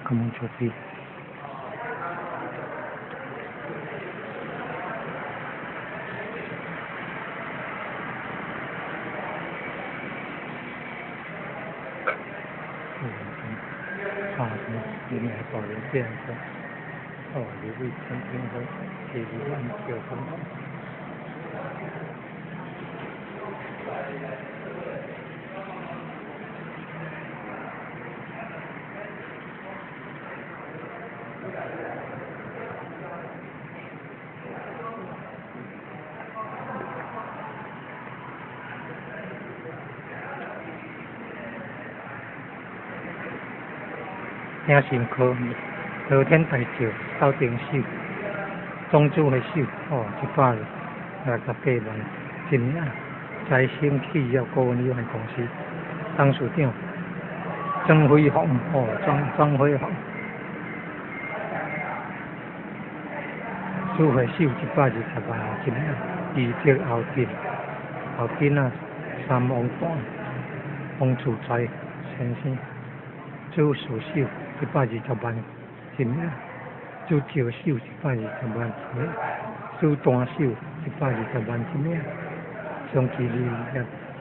como yo sí. Đi mẹ bỏ đến tiền thôi. Lý vị chân tinh thôi. Thì lý ăn kiểu không đó. 听新科，昨天大少到顶手，中珠的手168万，真领财新企业顾问有限公司董事长张辉宏张辉宏，主会手120万，真领移植后天啊3王半，王厝在先生，主事手120万，真领。主招手120万，主单手120万，真领。长期利益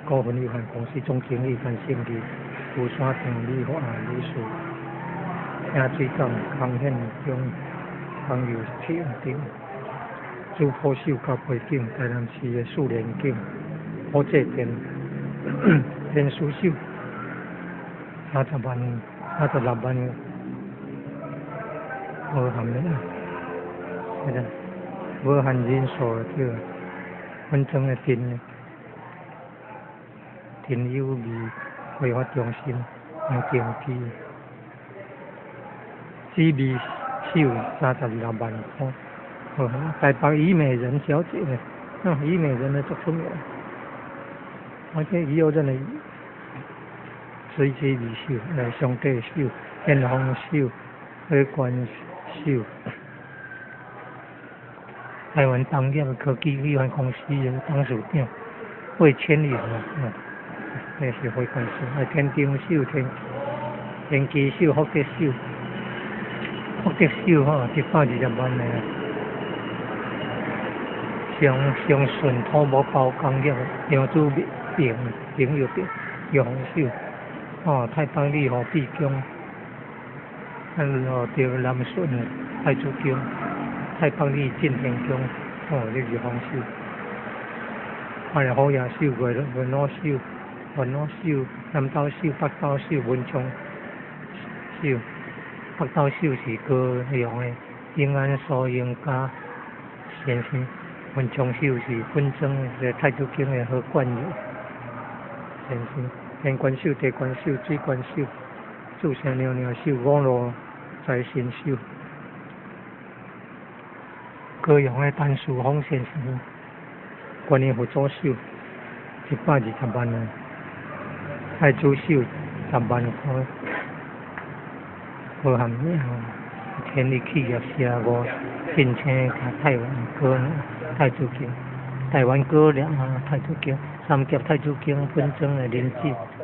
股份有限公司总经理范胜利，富山町理化理事，请水港康宪中朋友天顶，主保守甲背景台南市的四联景，火车店连书手36万。无含的，无含人数的叫稳定的电有味开发中心用电机，紫米手32万块。台北虞美人小姐，虞美人的足出名，而且以后真的水米手、上帝手、天虹手、海关手。台湾东业科技有限公司的董事长魏千里，那是会关手，天丁手、天机手、福德手120万的。上顺土木包工业杨主平朋友杨手，太邦利和毕江。着南顺太子宫、太邦利进天宫，这是方手。还有好野手、文老手、南岛手、北岛手、文昌手。北岛手是高雄的永安苏英家先生，文昌手是本庄的太子宫的何冠友先生，天官手、地官手、水官手、祝生娘娘手、网络财神手。高雄的陈树峰先生，观音佛祖手120万元，太子手10万块，无含名。天力企业社5聘请台湾高太子宫、台湾高粱太子宫、三甲太子宫本庄的林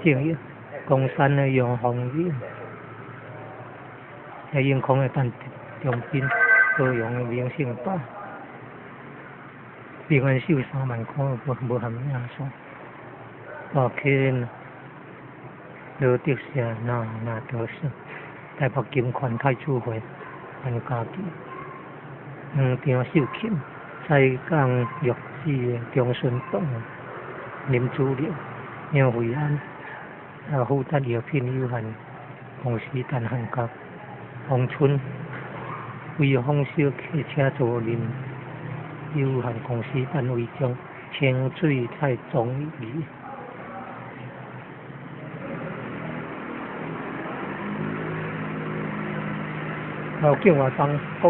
正义、公山的杨宏宇。永康的陈中斌，高雄的明星爸，平安手3万块，无含名数。去罗德社那德社，台北金款太子会范家基，张秀琴，西港玉子的中顺东，林主任，杨惠安，富达药品有限公司陈汉甲。洪村威风小汽车租赁有限公司单位中清水菜总理。叫活动讲到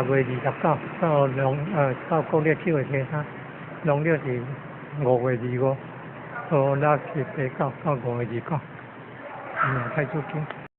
6月29到讲到7月23，农历是5月25，那是第9到5月29，太子宫。